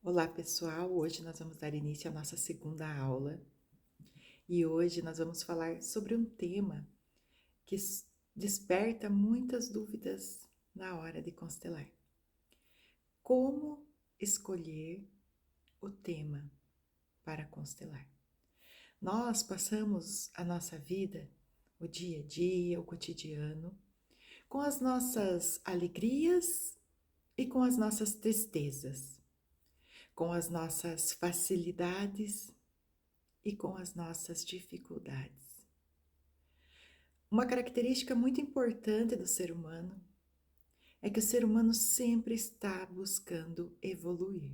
Olá pessoal, hoje nós vamos dar início à nossa segunda aula e hoje nós vamos falar sobre um tema que desperta muitas dúvidas na hora de constelar. Como escolher o tema para constelar? Nós passamos a nossa vida, o dia a dia, o cotidiano, com as nossas alegrias e com as nossas tristezas, com as nossas facilidades e com as nossas dificuldades. Uma característica muito importante do ser humano é que o ser humano sempre está buscando evoluir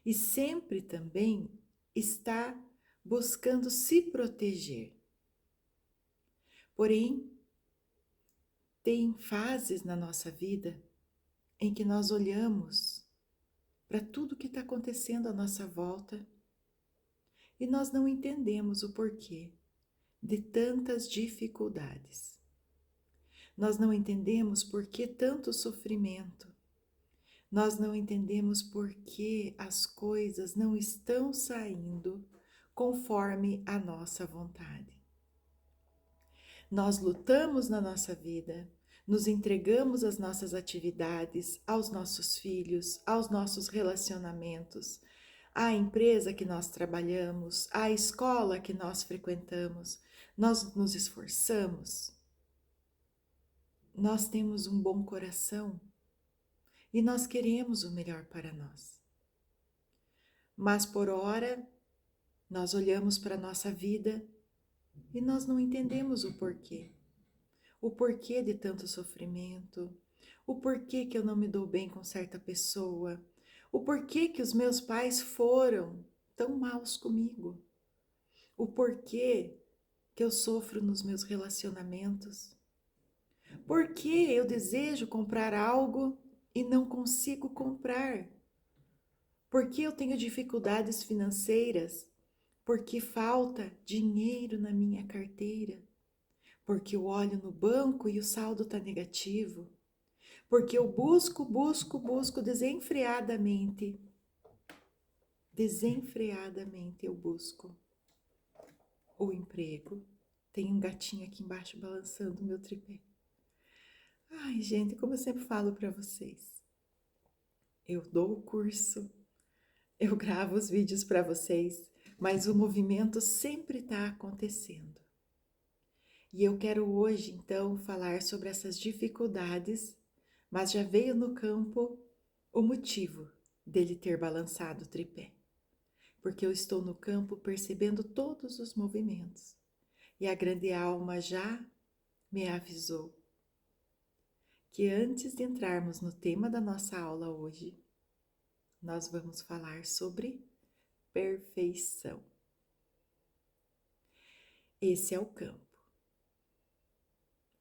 e sempre também está buscando se proteger. Porém, tem fases na nossa vida em que nós olhamos para tudo que está acontecendo à nossa volta e nós não entendemos o porquê de tantas dificuldades. Nós não entendemos por que tanto sofrimento. Nós não entendemos por que as coisas não estão saindo conforme a nossa vontade. Nós lutamos na nossa vida, nos entregamos às nossas atividades, aos nossos filhos, aos nossos relacionamentos, à empresa que nós trabalhamos, à escola que nós frequentamos. Nós nos esforçamos. Nós temos um bom coração e nós queremos o melhor para nós. Mas por ora, nós olhamos para a nossa vida e nós não entendemos o porquê. O porquê de tanto sofrimento, o porquê que eu não me dou bem com certa pessoa, o porquê que os meus pais foram tão maus comigo, o porquê que eu sofro nos meus relacionamentos, porquê eu desejo comprar algo e não consigo comprar. Porque eu tenho dificuldades financeiras? Porque falta dinheiro na minha carteira? Porque eu olho no banco e o saldo está negativo? Porque eu busco desenfreadamente eu busco o emprego. Tem um gatinho aqui embaixo balançando o meu tripé. Ai, gente, como eu sempre falo para vocês, eu dou o curso, eu gravo os vídeos para vocês, mas o movimento sempre está acontecendo. E eu quero hoje, então, falar sobre essas dificuldades, mas já veio no campo o motivo dele ter balançado o tripé. Porque eu estou no campo percebendo todos os movimentos. E a grande alma já me avisou que antes de entrarmos no tema da nossa aula hoje, nós vamos falar sobre perfeição. Esse é o campo.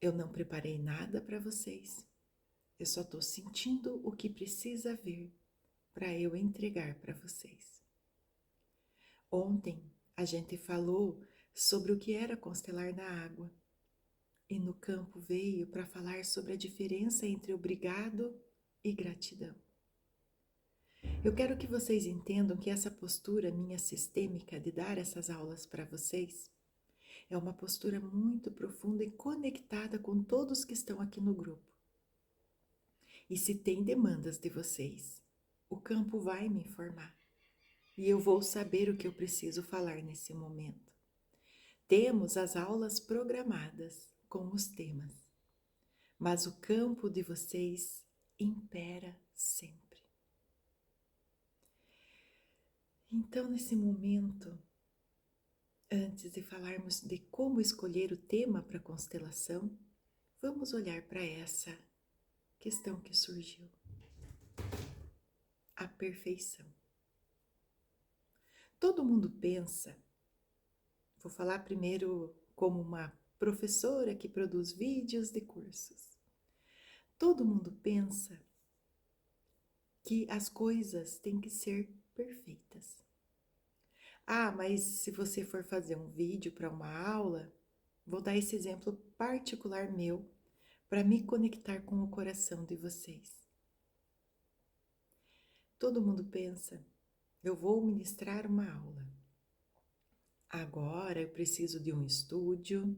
Eu não preparei nada para vocês. Eu só estou sentindo o que precisa vir para eu entregar para vocês. Ontem a gente falou sobre o que era constelar na água e no campo veio para falar sobre a diferença entre obrigado e gratidão. Eu quero que vocês entendam que essa postura minha sistêmica de dar essas aulas para vocês é uma postura muito profunda e conectada com todos que estão aqui no grupo. E se tem demandas de vocês, o campo vai me informar. E eu vou saber o que eu preciso falar nesse momento. Temos as aulas programadas com os temas, mas o campo de vocês impera sempre. Então, nesse momento, antes de falarmos de como escolher o tema para a constelação, vamos olhar para essa questão que surgiu. A perfeição. Todo mundo pensa, vou falar primeiro como uma professora que produz vídeos de cursos. Todo mundo pensa que as coisas têm que ser perfeitas. Ah, mas se você for fazer um vídeo para uma aula, vou dar esse exemplo particular meu para me conectar com o coração de vocês. Todo mundo pensa, eu vou ministrar uma aula. Agora eu preciso de um estúdio,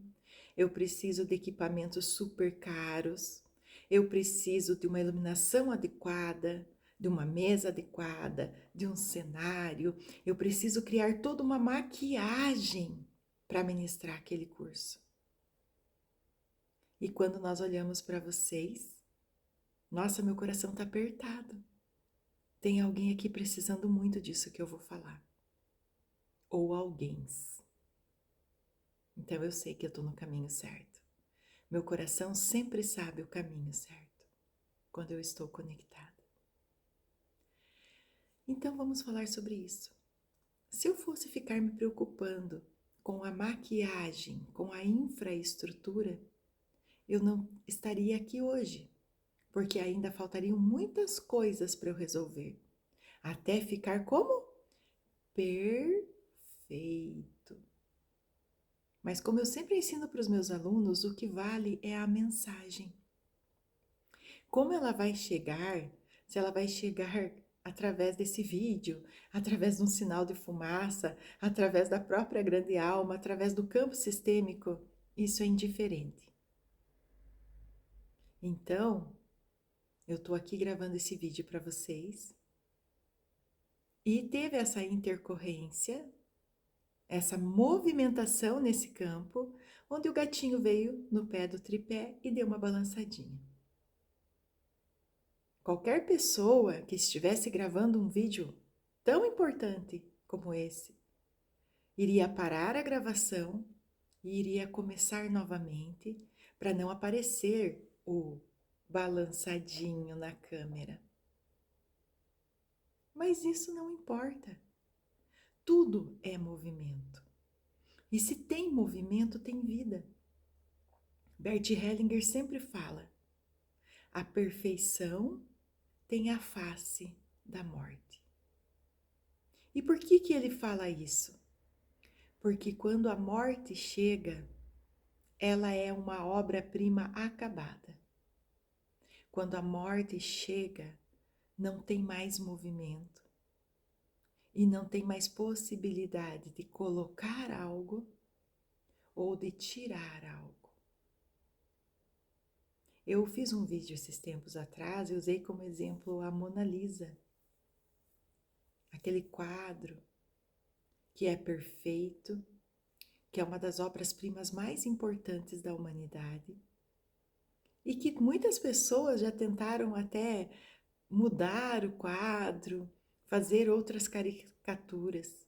eu preciso de equipamentos super caros, eu preciso de uma iluminação adequada, de uma mesa adequada, de um cenário, eu preciso criar toda uma maquiagem para ministrar aquele curso. E quando nós olhamos para vocês, nossa, meu coração está apertado. Tem alguém aqui precisando muito disso que eu vou falar. Ou alguém. Então eu sei que eu estou no caminho certo. Meu coração sempre sabe o caminho certo, quando eu estou conectada. Então vamos falar sobre isso. Se eu fosse ficar me preocupando com a maquiagem, com a infraestrutura, eu não estaria aqui hoje, porque ainda faltariam muitas coisas para eu resolver, até ficar como? Perfeito. Mas como eu sempre ensino para os meus alunos, o que vale é a mensagem. Como ela vai chegar, se ela vai chegar através desse vídeo, através de um sinal de fumaça, através da própria grande alma, através do campo sistêmico, isso é indiferente. Então, eu estou aqui gravando esse vídeo para vocês e teve essa intercorrência, essa movimentação nesse campo, onde o gatinho veio no pé do tripé e deu uma balançadinha. Qualquer pessoa que estivesse gravando um vídeo tão importante como esse, iria parar a gravação e iria começar novamente para não aparecer o balançadinho na câmera. Mas isso não importa. Tudo é movimento. E se tem movimento, tem vida. Bert Hellinger sempre fala: a perfeição tem a face da morte. E por que ele fala isso? Porque quando a morte chega, ela é uma obra-prima acabada. Quando a morte chega, não tem mais movimento e não tem mais possibilidade de colocar algo ou de tirar algo. Eu fiz um vídeo esses tempos atrás e usei como exemplo a Mona Lisa, aquele quadro que é perfeito, que é uma das obras-primas mais importantes da humanidade e que muitas pessoas já tentaram até mudar o quadro, fazer outras caricaturas.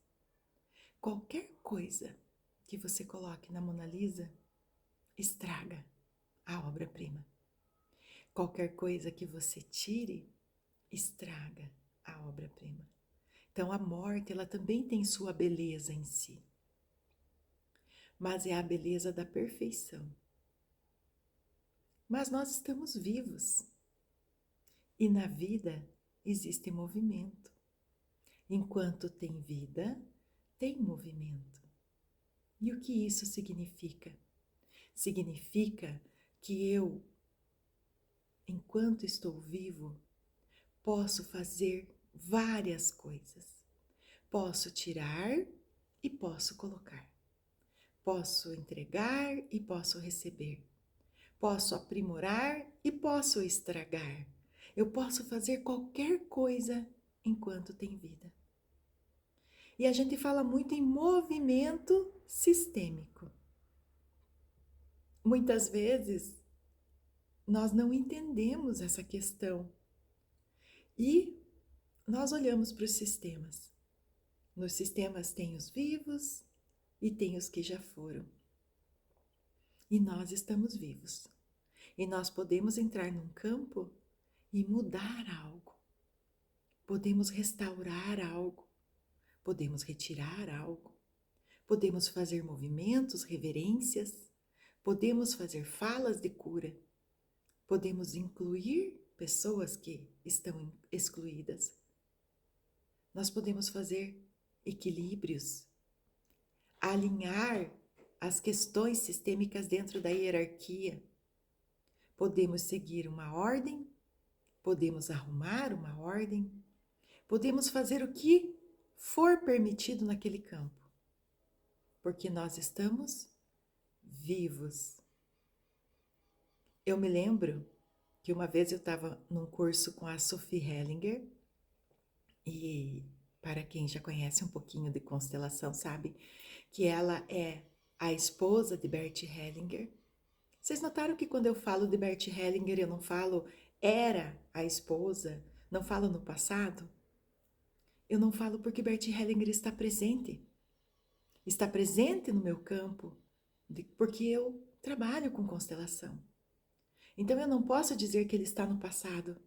Qualquer coisa que você coloque na Mona Lisa estraga a obra-prima. Qualquer coisa que você tire estraga a obra-prima. Então a morte, ela também tem sua beleza em si. Mas é a beleza da perfeição. Mas nós estamos vivos. E na vida existe movimento. Enquanto tem vida, tem movimento. E o que isso significa? Significa que eu, enquanto estou vivo, posso fazer várias coisas. Posso tirar e posso colocar. Posso entregar e posso receber. Posso aprimorar e posso estragar. Eu posso fazer qualquer coisa enquanto tem vida. E a gente fala muito em movimento sistêmico. Muitas vezes nós não entendemos essa questão e nós olhamos para os sistemas. Nos sistemas tem os vivos e tem os que já foram. E nós estamos vivos. E nós podemos entrar num campo e mudar algo. Podemos restaurar algo. Podemos retirar algo. Podemos fazer movimentos, reverências. Podemos fazer falas de cura. Podemos incluir pessoas que estão excluídas. Nós podemos fazer equilíbrios, alinhar as questões sistêmicas dentro da hierarquia. Podemos seguir uma ordem, podemos arrumar uma ordem, Podemos fazer o que for permitido naquele campo, porque nós estamos vivos. Eu me lembro que uma vez eu estava num curso com a Sophie Hellinger, e para quem já conhece um pouquinho de constelação sabe que ela é a esposa de Bert Hellinger. Vocês notaram que quando eu falo de Bert Hellinger, eu não falo era a esposa, não falo no passado? Eu não falo porque Bert Hellinger está presente. Está presente no meu campo, porque eu trabalho com constelação. Então eu não posso dizer que ele está no passado.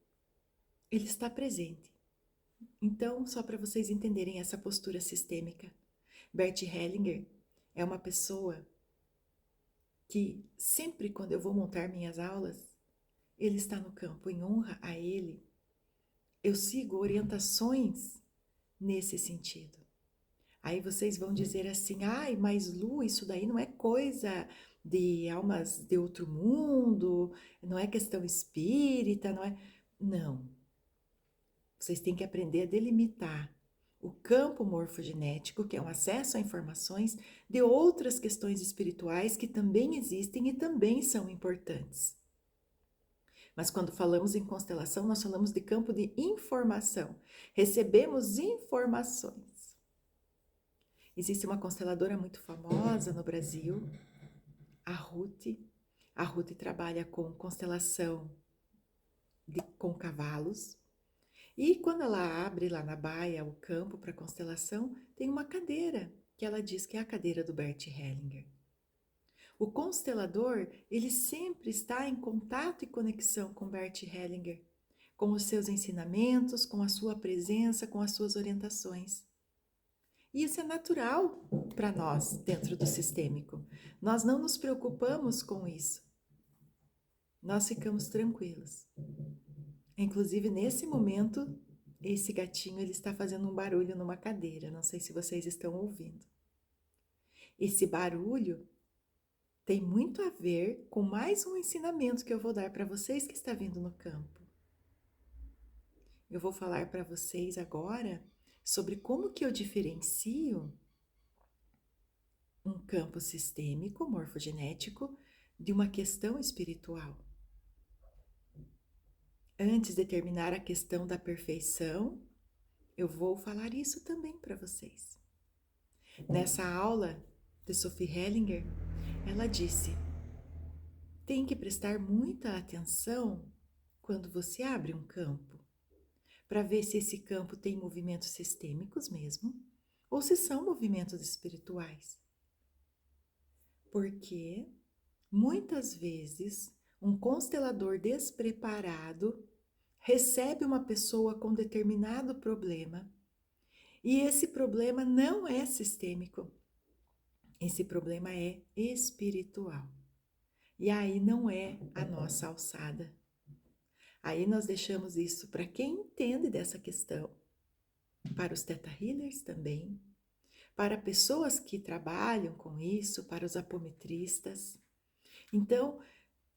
Ele está presente. Então, só para vocês entenderem essa postura sistêmica, Bert Hellinger é uma pessoa que sempre quando eu vou montar minhas aulas, ele está no campo. Em honra a ele, eu sigo orientações nesse sentido. Aí vocês vão dizer assim, ai, mas Lu, isso daí não é coisa de almas de outro mundo, não é questão espírita, não é... Não. Vocês têm que aprender a delimitar o campo morfogenético, que é um acesso a informações de outras questões espirituais que também existem e também são importantes. Mas quando falamos em constelação, nós falamos de campo de informação. Recebemos informações. Existe uma consteladora muito famosa no Brasil, a Ruth. A Ruth trabalha com constelação com cavalos. E quando ela abre lá na baia o campo para constelação, tem uma cadeira, que ela diz que é a cadeira do Bert Hellinger. O constelador, ele sempre está em contato e conexão com Bert Hellinger, com os seus ensinamentos, com a sua presença, com as suas orientações. E isso é natural para nós dentro do sistêmico. Nós não nos preocupamos com isso. Nós ficamos tranquilos. Inclusive, nesse momento, esse gatinho ele está fazendo um barulho numa cadeira. Não sei se vocês estão ouvindo. Esse barulho tem muito a ver com mais um ensinamento que eu vou dar para vocês que está vindo no campo. Eu vou falar para vocês agora sobre como que eu diferencio um campo sistêmico, morfogenético, de uma questão espiritual. Antes de terminar a questão da perfeição, eu vou falar isso também para vocês. Nessa aula de Sophie Hellinger, ela disse: tem que prestar muita atenção quando você abre um campo, para ver se esse campo tem movimentos sistêmicos mesmo, ou se são movimentos espirituais. Porque muitas vezes um constelador despreparado recebe uma pessoa com determinado problema e esse problema não é sistêmico, esse problema é espiritual. E aí não é a nossa alçada. Aí nós deixamos isso para quem entende dessa questão, para os Theta Healers também, para pessoas que trabalham com isso, para os apometristas. Então,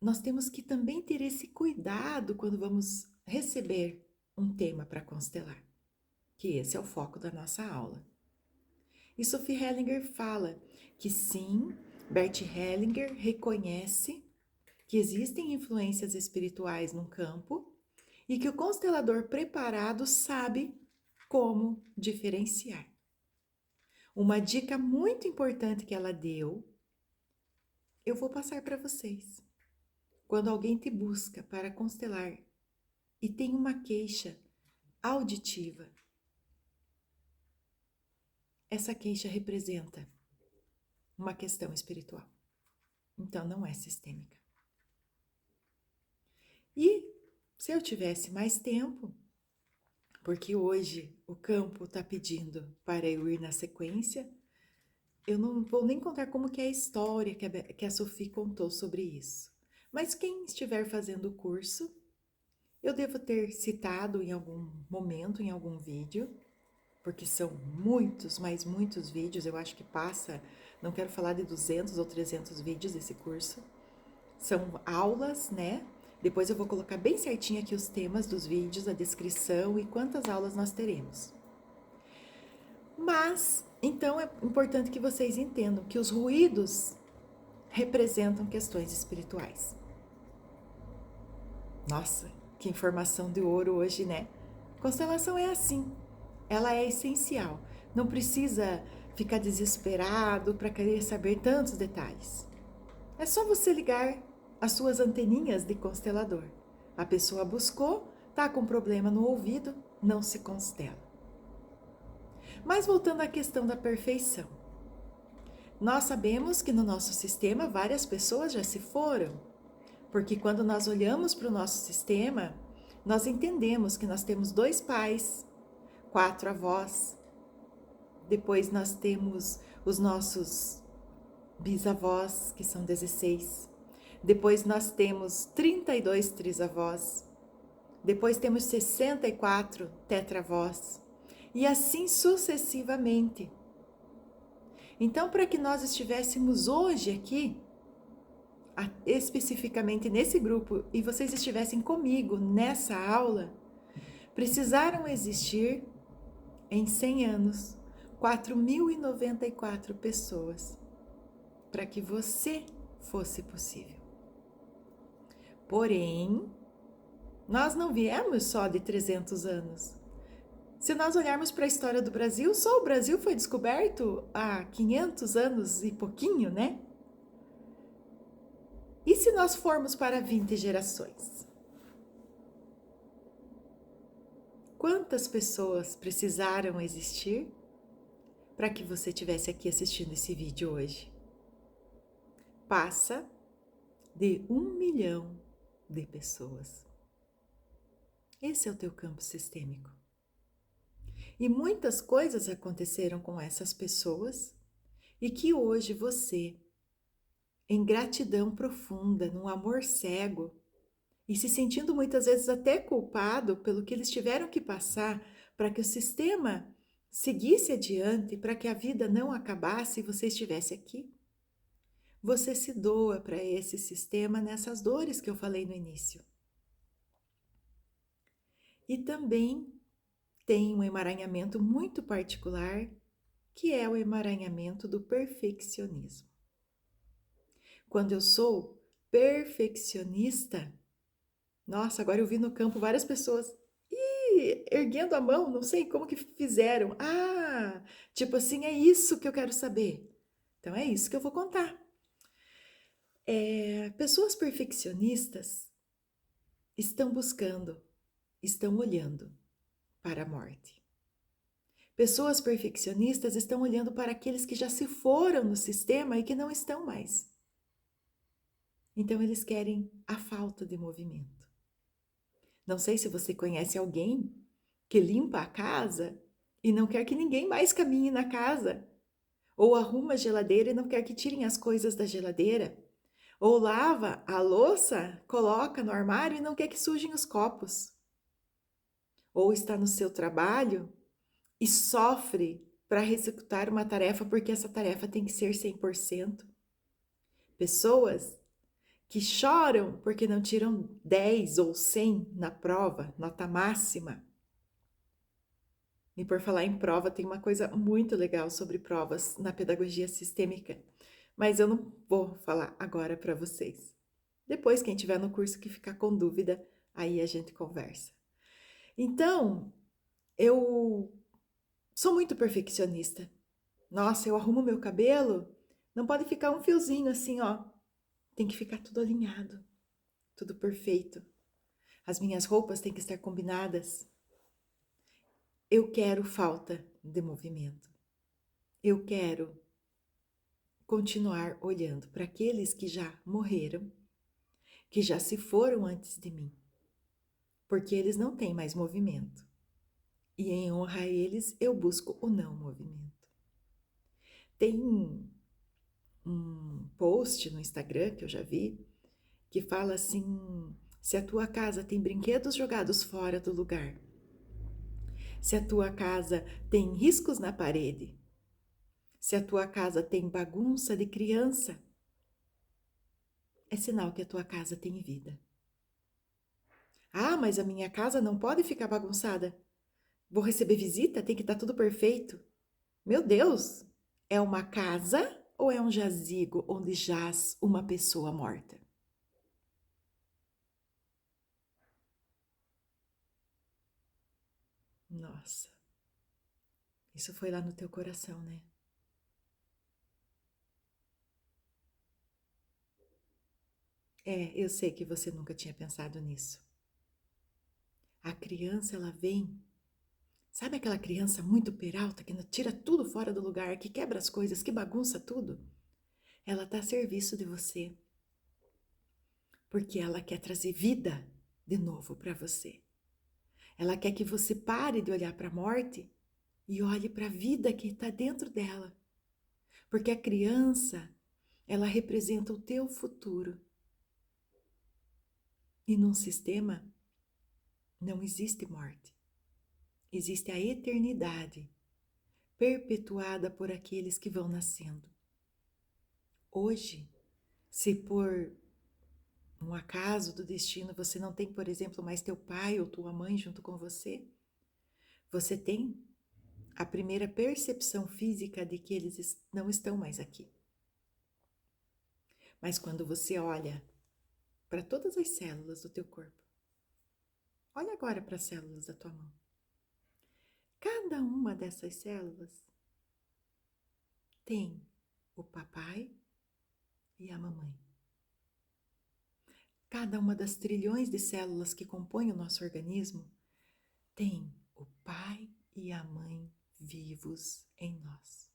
nós temos que também ter esse cuidado quando vamos receber um tema para constelar, que esse é o foco da nossa aula. E Sophie Hellinger fala que sim, Bert Hellinger reconhece que existem influências espirituais no campo e que o constelador preparado sabe como diferenciar. Uma dica muito importante que ela deu, eu vou passar para vocês. Quando alguém te busca para constelar e tem uma queixa auditiva, essa queixa representa uma questão espiritual. Então não é sistêmica. E se eu tivesse mais tempo, porque hoje o campo está pedindo para eu ir na sequência, eu não vou nem contar como que é a história que a Sophie contou sobre isso. Mas quem estiver fazendo o curso, eu devo ter citado em algum momento, em algum vídeo, porque são muitos, mas muitos vídeos, eu acho que passa, não quero falar de 200 ou 300 vídeos desse curso. São aulas, né, Depois eu vou colocar bem certinho aqui os temas dos vídeos, a descrição e quantas aulas nós teremos. Mas, então é importante que vocês entendam que os ruídos representam questões espirituais. Nossa, que informação de ouro hoje, né? Constelação é assim, ela é essencial. Não precisa ficar desesperado para querer saber tantos detalhes. É só você ligar as suas anteninhas de constelador. A pessoa buscou, tá com problema no ouvido, não se constela. Mas voltando à questão da perfeição. Nós sabemos que no nosso sistema várias pessoas já se foram, porque quando nós olhamos para o nosso sistema, nós entendemos que nós temos 2 pais, 4 avós, depois nós temos os nossos bisavós, que são 16, depois nós temos 32 trisavós, depois temos 64 tetravós, e assim sucessivamente. Então, para que nós estivéssemos hoje aqui, especificamente nesse grupo, e vocês estivessem comigo nessa aula, precisaram existir, em 100 anos, 4.094 pessoas, para que você fosse possível. Porém, nós não viemos só de 300 anos. Se nós olharmos para a história do Brasil, só o Brasil foi descoberto há 500 anos e pouquinho, né? E se nós formos para 20 gerações? Quantas pessoas precisaram existir para que você estivesse aqui assistindo esse vídeo hoje? Passa de 1 milhão de pessoas. Esse é o teu campo sistêmico. E muitas coisas aconteceram com essas pessoas e que hoje você, em gratidão profunda, num amor cego e se sentindo muitas vezes até culpado pelo que eles tiveram que passar para que o sistema seguisse adiante, para que a vida não acabasse e você estivesse aqui, você se doa para esse sistema nessas dores que eu falei no início. E também tem um emaranhamento muito particular, que é o emaranhamento do perfeccionismo. Quando eu sou perfeccionista, nossa, agora eu vi no campo várias pessoas erguendo a mão, não sei como que fizeram. Ah, tipo assim, é isso que eu quero saber. Então é isso que eu vou contar. Pessoas perfeccionistas estão buscando, estão olhando para a morte. Pessoas perfeccionistas estão olhando para aqueles que já se foram no sistema e que não estão mais. Então eles querem a falta de movimento. Não sei se você conhece alguém que limpa a casa e não quer que ninguém mais caminhe na casa. Ou arruma a geladeira e não quer que tirem as coisas da geladeira. Ou lava a louça, coloca no armário e não quer que sujem os copos. Ou está no seu trabalho e sofre para executar uma tarefa porque essa tarefa tem que ser 100%. Pessoas que choram porque não tiram 10 ou 100 na prova, nota máxima. E por falar em prova, tem uma coisa muito legal sobre provas na pedagogia sistêmica, mas eu não vou falar agora para vocês. Depois, quem tiver no curso que ficar com dúvida, aí a gente conversa. Então, eu sou muito perfeccionista. Nossa, eu arrumo meu cabelo, não pode ficar um fiozinho assim, ó. Tem que ficar tudo alinhado, tudo perfeito. As minhas roupas têm que estar combinadas. Eu quero falta de movimento. Eu quero continuar olhando para aqueles que já morreram, que já se foram antes de mim, porque eles não têm mais movimento. E em honra a eles, eu busco o não movimento. Tem um post no Instagram que eu já vi, que fala assim: se a tua casa tem brinquedos jogados fora do lugar, se a tua casa tem riscos na parede, se a tua casa tem bagunça de criança, é sinal que a tua casa tem vida. Ah, mas a minha casa não pode ficar bagunçada. Vou receber visita, tem que estar tudo perfeito. Meu Deus, é uma casa ou é um jazigo onde jaz uma pessoa morta? Nossa, isso foi lá no teu coração, né? É, eu sei que você nunca tinha pensado nisso. A criança, ela vem. Sabe aquela criança muito peralta que tira tudo fora do lugar, que quebra as coisas, que bagunça tudo? Ela está a serviço de você, porque ela quer trazer vida de novo para você. Ela quer que você pare de olhar para a morte e olhe para a vida que está dentro dela. Porque a criança, ela representa o teu futuro. E num sistema não existe morte. Existe a eternidade, perpetuada por aqueles que vão nascendo. Hoje, se por um acaso do destino você não tem, por exemplo, mais teu pai ou tua mãe junto com você, você tem a primeira percepção física de que eles não estão mais aqui. Mas quando você olha para todas as células do teu corpo, olha agora para as células da tua mão. Cada uma dessas células tem o papai e a mamãe. Cada uma das trilhões de células que compõem o nosso organismo tem o pai e a mãe vivos em nós.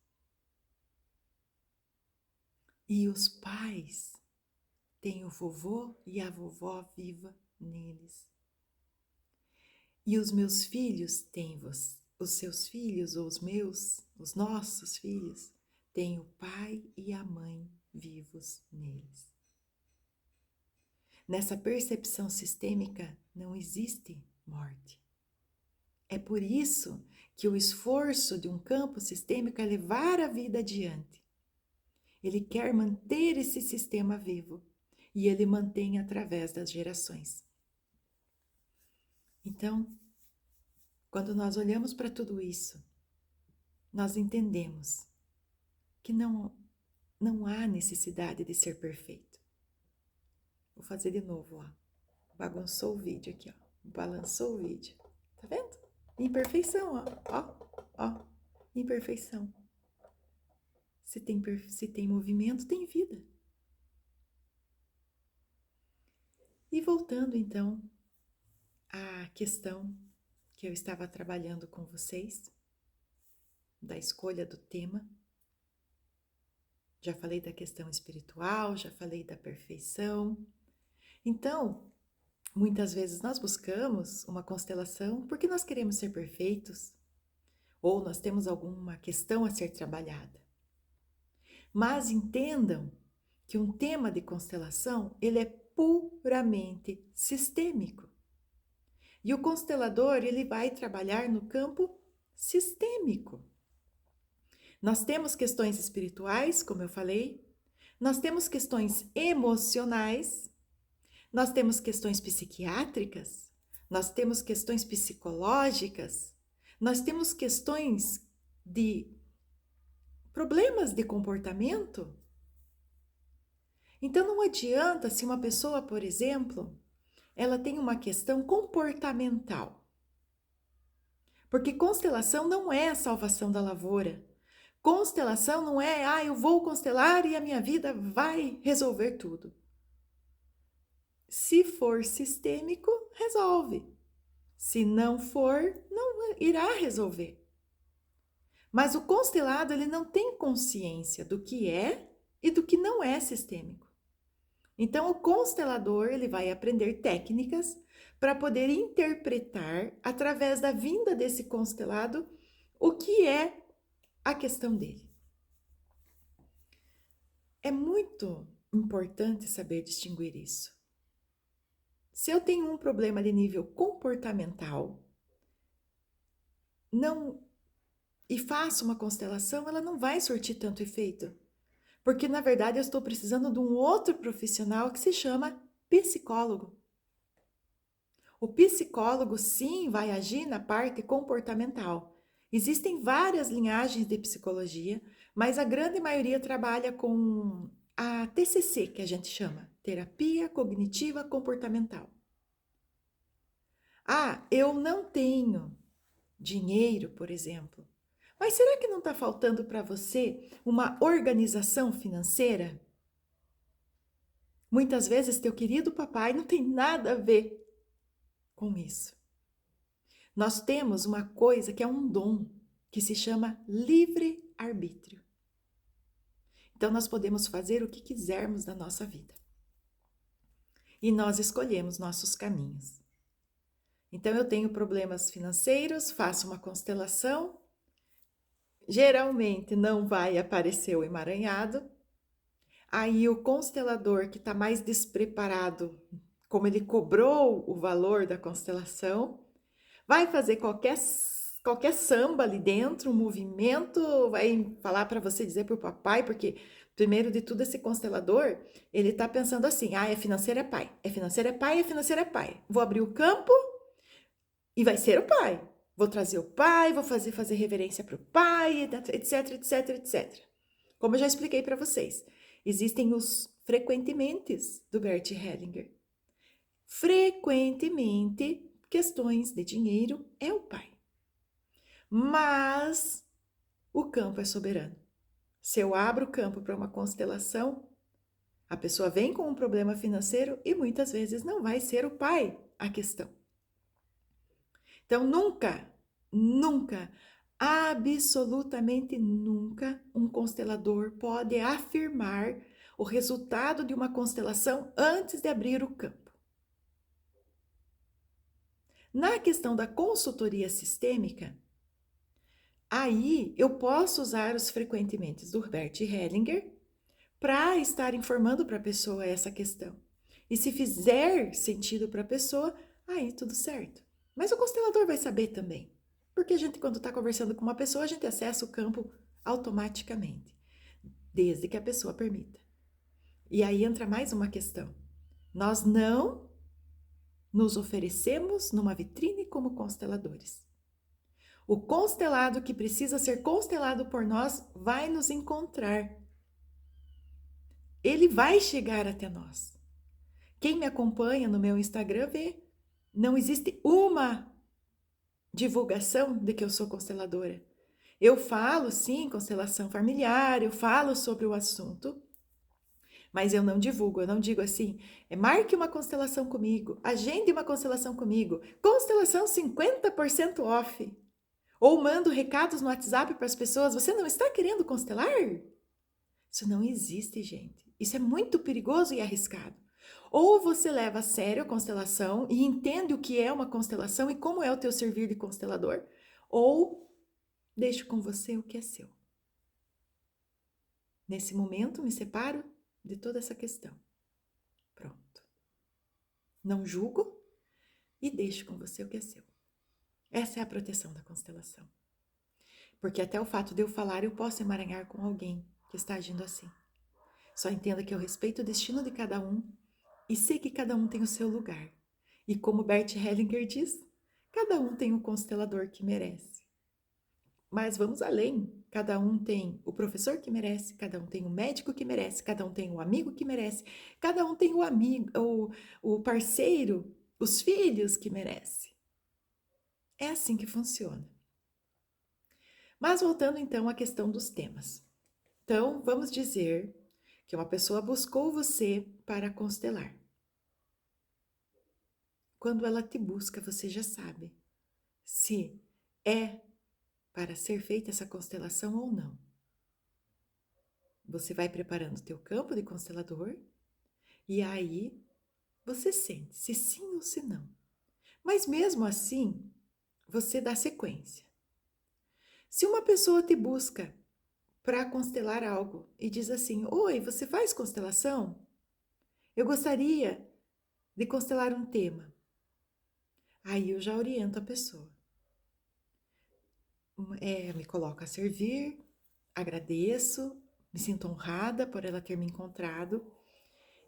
E os pais têm o vovô e a vovó viva neles. E os meus filhos têm os seus filhos, ou os meus, os nossos filhos, têm o pai e a mãe vivos neles. Nessa percepção sistêmica não existe morte. É por isso que o esforço de um campo sistêmico é levar a vida adiante. Ele quer manter esse sistema vivo e ele mantém através das gerações. Então, quando nós olhamos para tudo isso, nós entendemos que não há necessidade de ser perfeito. Vou fazer de novo, ó. Bagunçou o vídeo aqui, ó. Balançou o vídeo. Tá vendo? Imperfeição, ó. Ó. Imperfeição. Se tem movimento, tem vida. E voltando então à questão que eu estava trabalhando com vocês, da escolha do tema. Já falei da questão espiritual, já falei da perfeição. Então, muitas vezes nós buscamos uma constelação porque nós queremos ser perfeitos ou nós temos alguma questão a ser trabalhada. Mas entendam que um tema de constelação, ele é puramente sistêmico. E o constelador, ele vai trabalhar no campo sistêmico. Nós temos questões espirituais, como eu falei, nós temos questões emocionais, nós temos questões psiquiátricas, nós temos questões psicológicas, nós temos questões de problemas de comportamento. Então não adianta se uma pessoa, por exemplo, ela tem uma questão comportamental. Porque constelação não é a salvação da lavoura. Constelação não é, eu vou constelar e a minha vida vai resolver tudo. Se for sistêmico, resolve. Se não for, não irá resolver. Mas o constelado, ele não tem consciência do que é e do que não é sistêmico. Então, o constelador, ele vai aprender técnicas para poder interpretar, através da vinda desse constelado, o que é a questão dele. É muito importante saber distinguir isso. Se eu tenho um problema de nível comportamental, e faço uma constelação, ela não vai surtir tanto efeito. Porque, na verdade, eu estou precisando de um outro profissional que se chama psicólogo. O psicólogo, sim, vai agir na parte comportamental. Existem várias linhagens de psicologia, mas a grande maioria trabalha com a TCC, que a gente chama, Terapia Cognitiva Comportamental. Ah, eu não tenho dinheiro, por exemplo. Mas será que não está faltando para você uma organização financeira? Muitas vezes, teu querido papai não tem nada a ver com isso. Nós temos uma coisa que é um dom, que se chama livre-arbítrio. Então, nós podemos fazer o que quisermos da nossa vida. E nós escolhemos nossos caminhos. Então, eu tenho problemas financeiros, faço uma constelação. Geralmente não vai aparecer o emaranhado. Aí o constelador que está mais despreparado, como ele cobrou o valor da constelação, vai fazer qualquer samba ali dentro, um movimento, vai falar para você dizer para o papai, porque primeiro de tudo esse constelador, ele está pensando assim, é financeiro é pai, é financeiro é pai, é financeiro é pai. Vou abrir o campo e vai ser o pai. Vou trazer o pai, vou fazer reverência para o pai, etc, etc, etc. Como eu já expliquei para vocês, existem os frequentementes do Bert Hellinger. Frequentemente, questões de dinheiro é o pai. Mas o campo é soberano. Se eu abro o campo para uma constelação, a pessoa vem com um problema financeiro e muitas vezes não vai ser o pai a questão. Então, nunca, absolutamente nunca, um constelador pode afirmar o resultado de uma constelação antes de abrir o campo. Na questão da consultoria sistêmica, aí eu posso usar os frequentemente do Bert Hellinger para estar informando para a pessoa essa questão. E se fizer sentido para a pessoa, aí tudo certo. Mas o constelador vai saber também. Porque a gente, quando está conversando com uma pessoa, a gente acessa o campo automaticamente, desde que a pessoa permita. E aí entra mais uma questão. Nós não nos oferecemos numa vitrine como consteladores. O constelado que precisa ser constelado por nós vai nos encontrar. Ele vai chegar até nós. Quem me acompanha no meu Instagram vê. Não existe uma divulgação de que eu sou consteladora. Eu falo, sim, constelação familiar, eu falo sobre o assunto, mas eu não divulgo, eu não digo assim, marque uma constelação comigo, agende uma constelação comigo, constelação 50% off. Ou mando recados no WhatsApp para as pessoas, você não está querendo constelar? Isso não existe, gente. Isso é muito perigoso e arriscado. Ou você leva a sério a constelação e entende o que é uma constelação e como é o teu servir de constelador, ou deixo com você o que é seu. Nesse momento, me separo de toda essa questão. Pronto. Não julgo e deixo com você o que é seu. Essa é a proteção da constelação. Porque até o fato de eu falar, eu posso emaranhar com alguém que está agindo assim. Só entenda que eu respeito o destino de cada um e sei que cada um tem o seu lugar. E como Bert Hellinger diz, cada um tem o constelador que merece. Mas vamos além. Cada um tem o professor que merece, cada um tem o médico que merece, cada um tem o amigo que merece, cada um tem o amigo, o parceiro, os filhos que merece. É assim que funciona. Mas voltando então à questão dos temas. Então, vamos dizer que uma pessoa buscou você para constelar. Quando ela te busca, você já sabe se é para ser feita essa constelação ou não. Você vai preparando o teu campo de constelador e aí você sente se sim ou se não. Mas mesmo assim, você dá sequência. Se uma pessoa te busca para constelar algo e diz assim: "Oi, você faz constelação? Eu gostaria de constelar um tema." Aí eu já oriento a pessoa. Me coloco a servir, agradeço, me sinto honrada por ela ter me encontrado.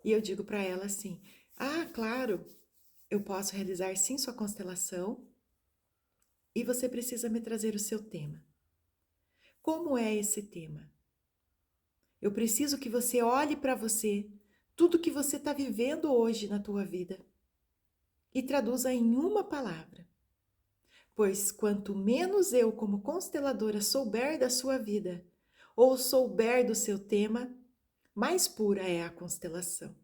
E eu digo para ela assim: "Ah, claro, eu posso realizar sim sua constelação e você precisa me trazer o seu tema. Como é esse tema? Eu preciso que você olhe para você, tudo que você está vivendo hoje na tua vida e traduza em uma palavra. Pois quanto menos eu, como consteladora, souber da sua vida ou souber do seu tema, mais pura é a constelação.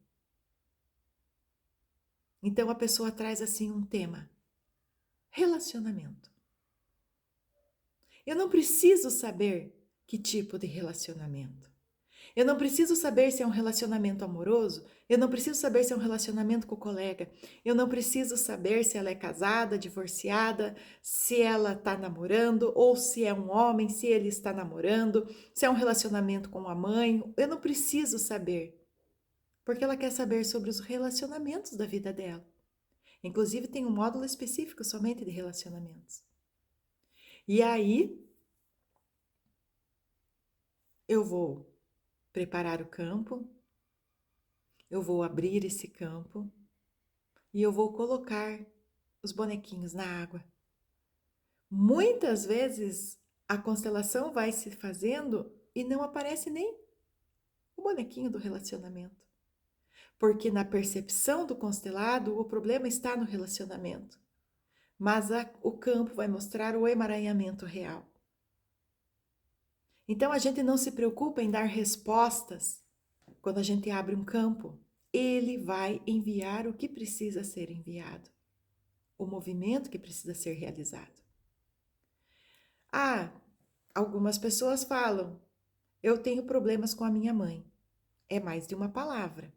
Então a pessoa traz assim um tema: relacionamento. Eu não preciso saber que tipo de relacionamento. Eu não preciso saber se é um relacionamento amoroso, eu não preciso saber se é um relacionamento com o colega, eu não preciso saber se ela é casada, divorciada, se ela está namorando, ou se é um homem, se ele está namorando, se é um relacionamento com a mãe, eu não preciso saber, porque ela quer saber sobre os relacionamentos da vida dela. Inclusive tem um módulo específico somente de relacionamentos. E aí, eu vou preparar o campo, eu vou abrir esse campo e eu vou colocar os bonequinhos na água. Muitas vezes a constelação vai se fazendo e não aparece nem o bonequinho do relacionamento. Porque na percepção do constelado, o problema está no relacionamento. Mas o campo vai mostrar o emaranhamento real. Então a gente não se preocupa em dar respostas quando a gente abre um campo. Ele vai enviar o que precisa ser enviado, o movimento que precisa ser realizado. Ah, algumas pessoas falam, eu tenho problemas com a minha mãe. É mais de uma palavra.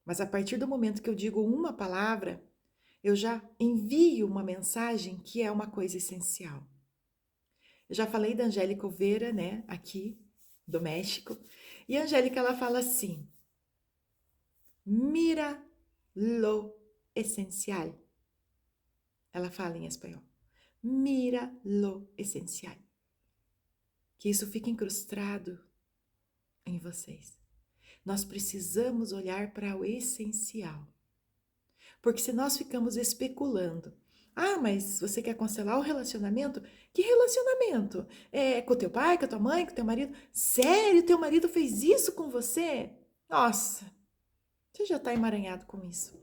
Mas a partir do momento que eu digo uma palavra, eu já envio uma mensagem que é uma coisa essencial. Eu já falei da Angélica Oveira, né, aqui do México, e a Angélica ela fala assim: mira lo esencial. Ela fala em espanhol. Mira lo esencial. Que isso fique incrustado em vocês. Nós precisamos olhar para o essencial. Porque se nós ficamos especulando, ah, mas você quer constelar o relacionamento? Que relacionamento? É com o teu pai, com a tua mãe, com o teu marido? Sério, teu marido fez isso com você? Nossa, você já está emaranhado com isso.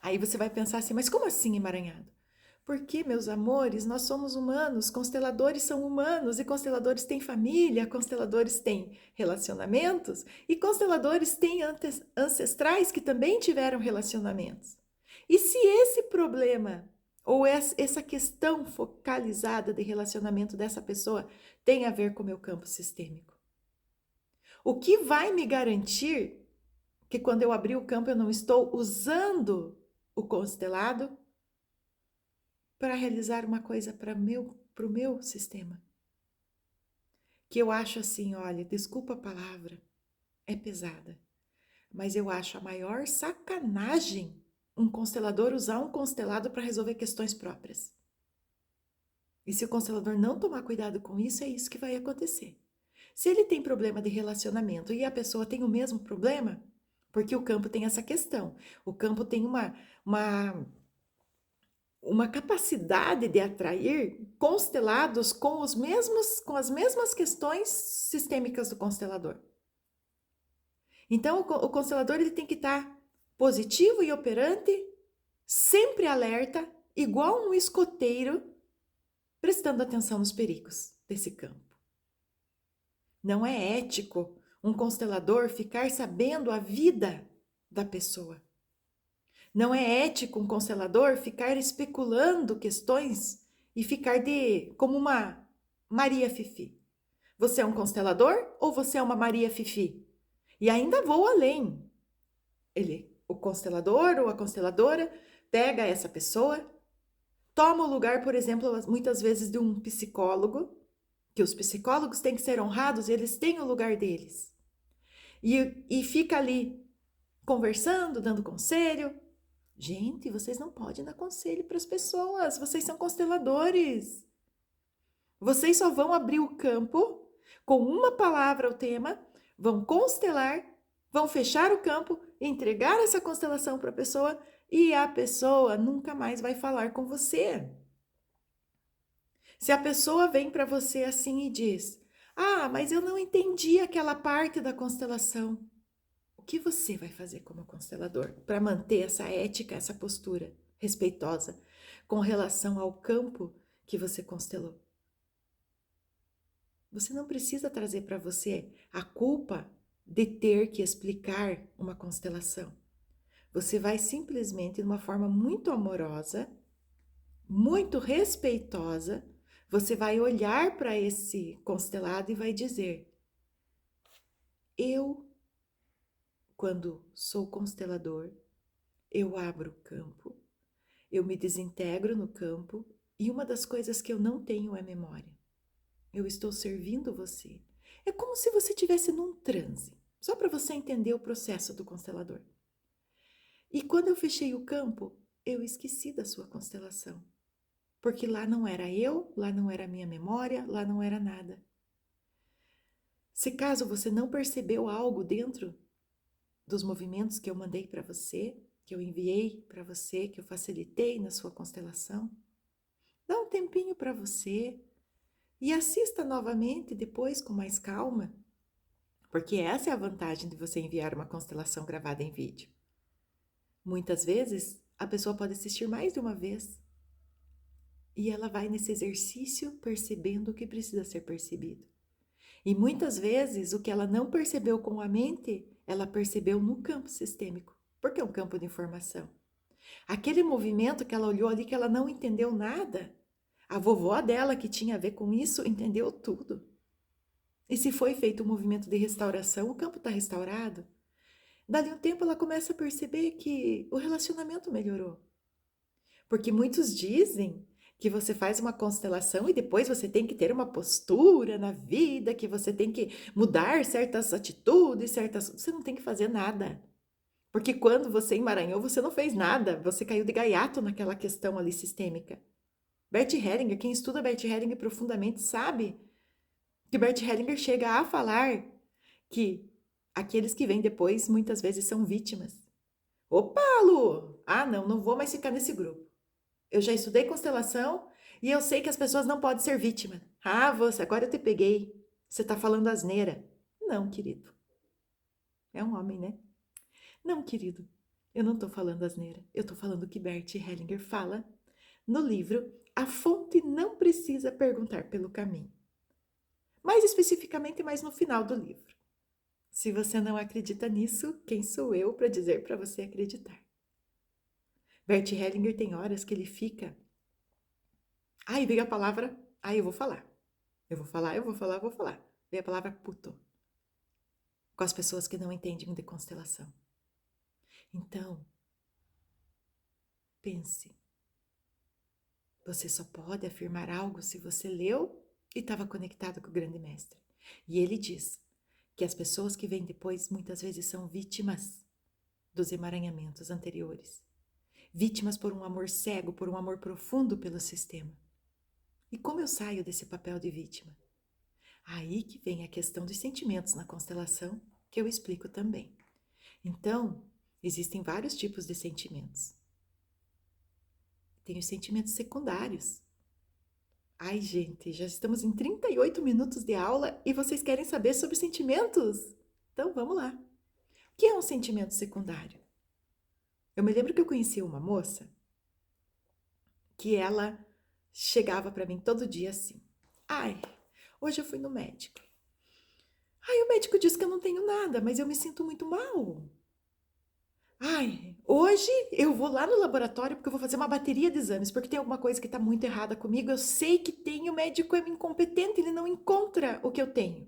Aí você vai pensar assim, mas como assim emaranhado? Porque, meus amores, nós somos humanos, consteladores são humanos, e consteladores têm família, consteladores têm relacionamentos, e consteladores têm ancestrais que também tiveram relacionamentos. E se esse problema, ou essa questão focalizada de relacionamento dessa pessoa tem a ver com o meu campo sistêmico? O que vai me garantir que quando eu abrir o campo eu não estou usando o constelado para realizar uma coisa para o meu sistema? Que eu acho assim, olha, desculpa a palavra, é pesada, mas eu acho a maior sacanagem um constelador usar um constelado para resolver questões próprias. E se o constelador não tomar cuidado com isso, é isso que vai acontecer. Se ele tem problema de relacionamento e a pessoa tem o mesmo problema, porque o campo tem essa questão, o campo tem uma capacidade de atrair constelados com as mesmas questões sistêmicas do constelador. Então, o constelador ele tem que estar positivo e operante, sempre alerta, igual um escoteiro, prestando atenção nos perigos desse campo. Não é ético um constelador ficar sabendo a vida da pessoa. Não é ético um constelador ficar especulando questões e ficar como uma Maria Fifi. Você é um constelador ou você é uma Maria Fifi? E ainda vou além. O constelador ou a consteladora pega essa pessoa, toma o lugar, por exemplo, muitas vezes de um psicólogo, que os psicólogos têm que ser honrados, eles têm o lugar deles. E fica ali conversando, dando conselho. Gente, vocês não podem dar conselho para as pessoas, vocês são consteladores. Vocês só vão abrir o campo com uma palavra ao tema, vão constelar, vão fechar o campo, entregar essa constelação para a pessoa e a pessoa nunca mais vai falar com você. Se a pessoa vem para você assim e diz: "Ah, mas eu não entendi aquela parte da constelação". O que você vai fazer como constelador para manter essa ética, essa postura respeitosa com relação ao campo que você constelou? Você não precisa trazer para você a culpa de ter que explicar uma constelação. Você vai simplesmente, de uma forma muito amorosa, muito respeitosa, você vai olhar para esse constelado e vai dizer: eu, quando sou constelador, eu abro o campo, eu me desintegro no campo e uma das coisas que eu não tenho é memória. Eu estou servindo você. É como se você estivesse num transe, só para você entender o processo do constelador. E quando eu fechei o campo, eu esqueci da sua constelação. Porque lá não era eu, lá não era a minha memória, lá não era nada. Se caso você não percebeu algo dentro dos movimentos que eu mandei para você, que eu enviei para você, que eu facilitei na sua constelação, dá um tempinho para você e assista novamente depois com mais calma, porque essa é a vantagem de você enviar uma constelação gravada em vídeo. Muitas vezes a pessoa pode assistir mais de uma vez e ela vai nesse exercício percebendo o que precisa ser percebido. E muitas vezes o que ela não percebeu com a mente, ela percebeu no campo sistêmico, porque é um campo de informação. Aquele movimento que ela olhou ali que ela não entendeu nada, a vovó dela que tinha a ver com isso entendeu tudo. E se foi feito um movimento de restauração, o campo está restaurado. Dali um tempo ela começa a perceber que o relacionamento melhorou. Porque muitos dizem que você faz uma constelação e depois você tem que ter uma postura na vida, que você tem que mudar certas atitudes, certas... Você não tem que fazer nada. Porque quando você emaranhou, você não fez nada. Você caiu de gaiato naquela questão ali sistêmica. Bert Hellinger, quem estuda Bert Hellinger profundamente sabe que Bert Hellinger chega a falar que aqueles que vêm depois muitas vezes são vítimas. Opa, Lu! Ah, não, não vou mais ficar nesse grupo. Eu já estudei constelação e eu sei que as pessoas não podem ser vítima. Ah, você, agora eu te peguei. Você tá falando asneira. Não, querido. É um homem, né? Não, querido. Eu não tô falando asneira. Eu tô falando o que Bert Hellinger fala no livro A Fonte Não Precisa Perguntar pelo Caminho. Mais especificamente, mais no final do livro. Se você não acredita nisso, quem sou eu para dizer para você acreditar? Bert Hellinger tem horas que ele fica... Aí veio a palavra... Aí eu vou falar. Eu vou falar, eu vou falar, eu vou falar. Veio a palavra puto. Com as pessoas que não entendem de constelação. Então, pense. Você só pode afirmar algo se você leu e estava conectado com o grande mestre. E ele diz que as pessoas que vêm depois muitas vezes são vítimas dos emaranhamentos anteriores. Vítimas por um amor cego, por um amor profundo pelo sistema. E como eu saio desse papel de vítima? Aí que vem a questão dos sentimentos na constelação, que eu explico também. Então, existem vários tipos de sentimentos. Tem os sentimentos secundários. Ai, gente, já estamos em 38 minutos de aula e vocês querem saber sobre sentimentos? Então, vamos lá. O que é um sentimento secundário? Eu me lembro que eu conheci uma moça que ela chegava para mim todo dia assim. Ai, hoje eu fui no médico. Ai, o médico disse que eu não tenho nada, mas eu me sinto muito mal. Ai, hoje eu vou lá no laboratório porque eu vou fazer uma bateria de exames, porque tem alguma coisa que está muito errada comigo. Eu sei que tem, o médico é incompetente, ele não encontra o que eu tenho.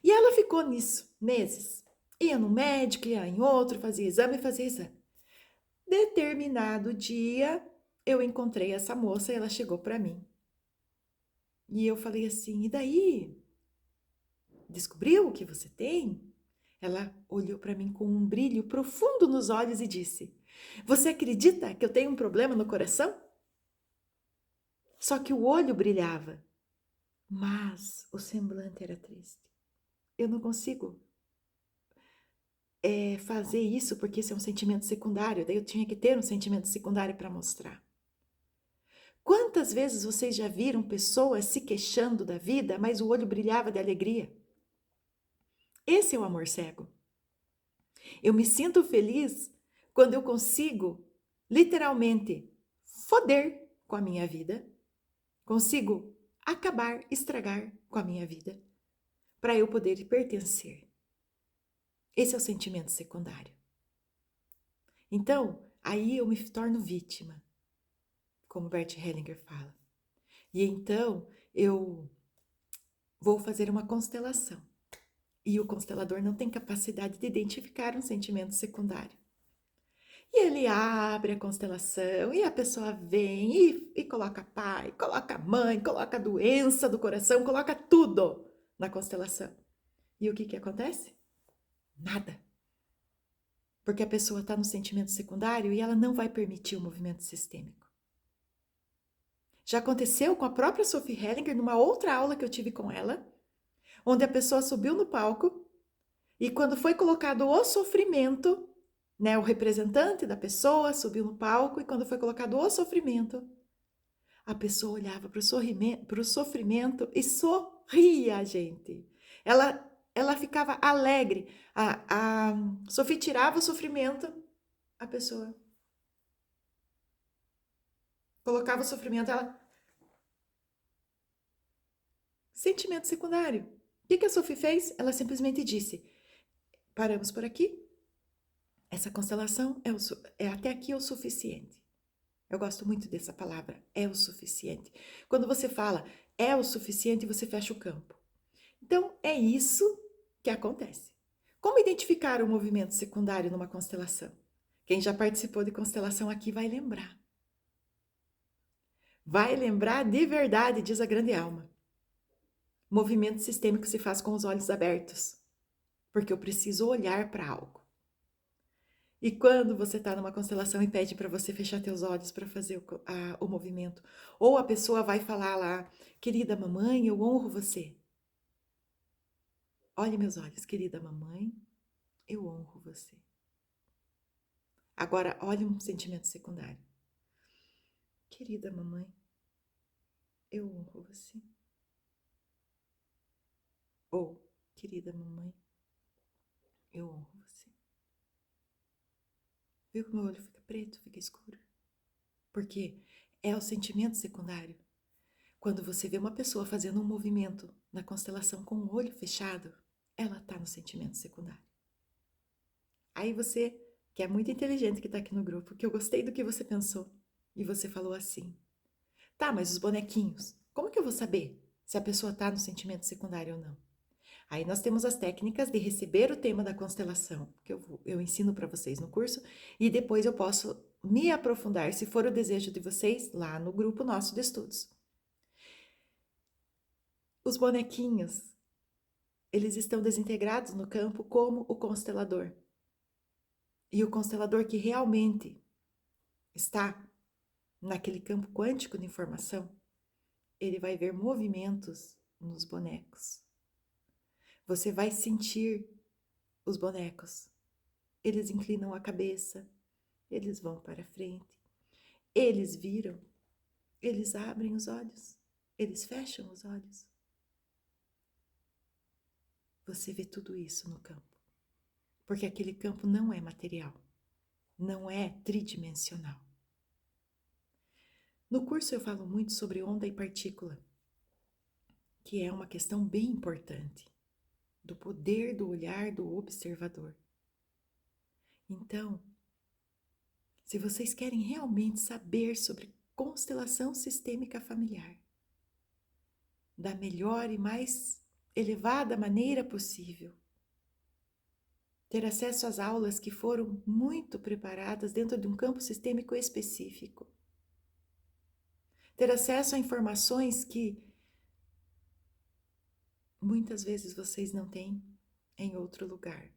E ela ficou nisso, meses. Ia no médico, ia em outro, fazia exame, fazia exame. Determinado dia, eu encontrei essa moça e ela chegou para mim. E eu falei assim, e daí? Descobriu o que você tem? Ela olhou para mim com um brilho profundo nos olhos e disse: Você acredita que eu tenho um problema no coração? Só que o olho brilhava, mas o semblante era triste. Eu não consigo fazer isso porque esse é um sentimento secundário, daí eu tinha que ter um sentimento secundário para mostrar. Quantas vezes vocês já viram pessoas se queixando da vida, mas o olho brilhava de alegria? Esse é o amor cego. Eu me sinto feliz quando eu consigo, literalmente, foder com a minha vida, consigo acabar, estragar com a minha vida, para eu poder pertencer. Esse é o sentimento secundário. Então, aí eu me torno vítima, como Bert Hellinger fala. E então eu vou fazer uma constelação. E o constelador não tem capacidade de identificar um sentimento secundário. E ele abre a constelação e a pessoa vem e coloca pai, coloca mãe, coloca doença do coração, coloca tudo na constelação. E o que acontece? Nada. Porque a pessoa está no sentimento secundário e ela não vai permitir o movimento sistêmico. Já aconteceu com a própria Sophie Hellinger, numa outra aula que eu tive com ela, onde a pessoa subiu no palco e quando foi colocado o sofrimento, né, o representante da pessoa subiu no palco e quando foi colocado o sofrimento, a pessoa olhava para o sofrimento e sorria, gente. Ela ficava alegre. A Sophie tirava o sofrimento, a pessoa colocava o sofrimento, ela... Sentimento secundário. O que a Sophie fez? Ela simplesmente disse, paramos por aqui, essa constelação é até aqui é o suficiente. Eu gosto muito dessa palavra, é o suficiente. Quando você fala é o suficiente, você fecha o campo. Então, é isso que acontece. Como identificar o movimento secundário numa constelação? Quem já participou de constelação aqui vai lembrar. Vai lembrar de verdade, diz a grande alma. Movimento sistêmico se faz com os olhos abertos, porque eu preciso olhar para algo. E quando você está numa constelação e pede para você fechar teus olhos para fazer o movimento, ou a pessoa vai falar lá, querida mamãe, eu honro você. Olhe meus olhos, querida mamãe, eu honro você. Agora, olhe um sentimento secundário. Querida mamãe, eu honro você. Ou, querida mamãe, eu honro você. Viu que meu olho fica preto, fica escuro? Porque é o sentimento secundário. Quando você vê uma pessoa fazendo um movimento na constelação com o olho fechado, ela está no sentimento secundário. Aí você, que é muito inteligente que está aqui no grupo, que eu gostei do que você pensou, e você falou assim, tá, mas os bonequinhos, como que eu vou saber se a pessoa está no sentimento secundário ou não? Aí nós temos as técnicas de receber o tema da constelação, que eu ensino para vocês no curso, e depois eu posso me aprofundar, se for o desejo de vocês, lá no grupo nosso de estudos. Os bonequinhos, eles estão desintegrados no campo como o constelador. E o constelador que realmente está naquele campo quântico de informação, ele vai ver movimentos nos bonecos. Você vai sentir os bonecos. Eles inclinam a cabeça, eles vão para frente, eles viram, eles abrem os olhos, eles fecham os olhos. Você vê tudo isso no campo, porque aquele campo não é material, não é tridimensional. No curso eu falo muito sobre onda e partícula, que é uma questão bem importante, do poder do olhar do observador. Então, se vocês querem realmente saber sobre constelação sistêmica familiar, da melhor e mais elevada maneira possível, ter acesso às aulas que foram muito preparadas dentro de um campo sistêmico específico, ter acesso a informações que muitas vezes vocês não têm em outro lugar.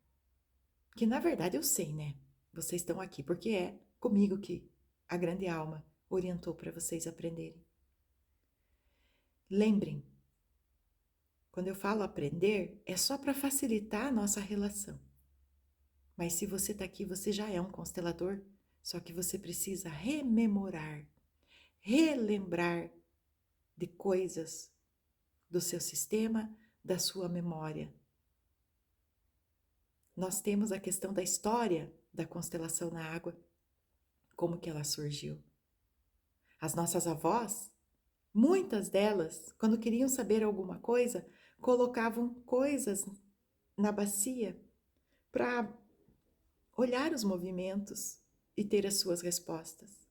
Que na verdade eu sei, né? Vocês estão aqui porque é comigo que a grande alma orientou para vocês aprenderem. Lembrem, quando eu falo aprender, é só para facilitar a nossa relação. Mas se você está aqui, você já é um constelador, só que você precisa rememorar, relembrar de coisas do seu sistema, da sua memória. Nós temos a questão da história da constelação na água, como que ela surgiu. As nossas avós, muitas delas, quando queriam saber alguma coisa, colocavam coisas na bacia para olhar os movimentos e ter as suas respostas.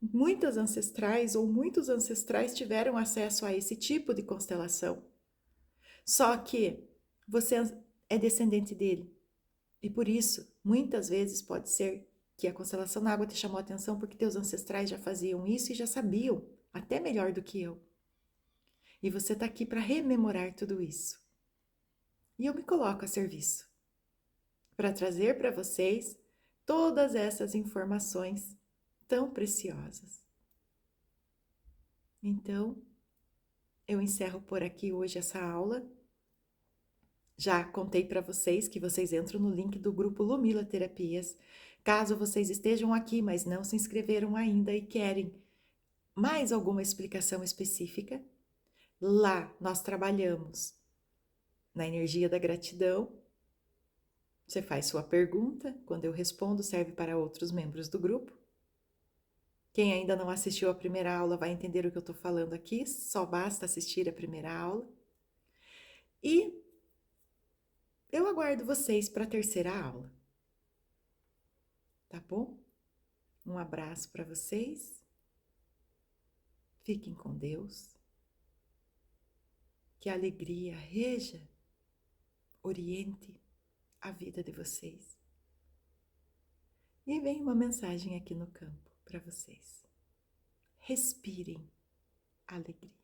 Muitas ancestrais ou muitos ancestrais tiveram acesso a esse tipo de constelação. Só que você é descendente dele. E por isso, muitas vezes pode ser que a constelação na água te chamou a atenção porque teus ancestrais já faziam isso e já sabiam, até melhor do que eu. E você está aqui para rememorar tudo isso. E eu me coloco a serviço para trazer para vocês todas essas informações tão preciosas. Então, eu encerro por aqui hoje essa aula. Já contei para vocês que vocês entram no link do grupo Lumila Terapias. Caso vocês estejam aqui, mas não se inscreveram ainda e querem mais alguma explicação específica, lá nós trabalhamos na energia da gratidão. Você faz sua pergunta, quando eu respondo, serve para outros membros do grupo. Quem ainda não assistiu a primeira aula vai entender o que eu estou falando aqui, só basta assistir a primeira aula. E eu aguardo vocês para a terceira aula. Tá bom? Um abraço para vocês. Fiquem com Deus. Que a alegria reja, oriente a vida de vocês. E vem uma mensagem aqui no campo para vocês. Respirem alegria.